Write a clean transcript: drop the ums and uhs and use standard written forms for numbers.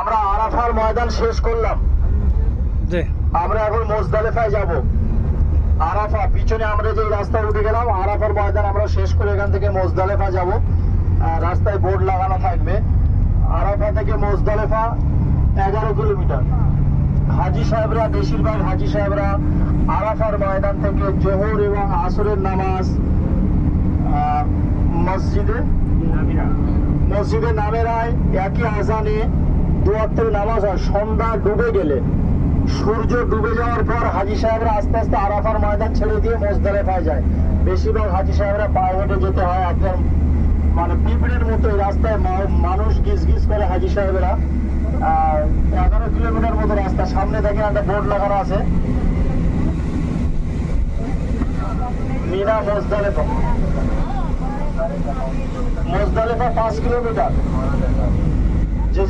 আমরা আরাফার ময়দান শেষ করলাম, আমরা এখন মুজদালিফায় যাব। আরাফা পিছনে আমরা যে রাস্তায় উঠে গেলাম, আরাফার ময়দান আমরা শেষ করে এখান থেকে মুজদালিফা যাব। রাস্তায় বোর্ড লাগানো থাকবে, আরাফা থেকে মুজদালিফা 11 কিলোমিটার। হাজি সাহেবরা, বেশিরভাগ হাজি সাহেবরা আরাফার ময়দান থেকে জোহর এবং আসরের নামাজ মসজিদে নামেরায় একই আজানে দু ওয়াক্তের নামাজ হয়। সন্ধ্যা ডুবে গেলে, সূর্য ডুবে যাওয়ার পর হাজি সাহেবরা আস্তে আস্তে আরাফার ময়দান ছেড়ে দিয়ে মুজদালিফায় যায়। বেশিরভাগ হাজি সাহেবরা পায়ে হেঁটে যেতে হয়, একদম মানে পিঁপড়ের মতো এই রাস্তায় মানুষ গিজ গিজ করে। হাজি সাহেবরা 11 কিলোমিটার মতো রাস্তা। সামনে দেখেন একটা বোর্ড লাগানো আছে, মিনা মুজদালিফা। Muzdalifah 5 kilometre. যে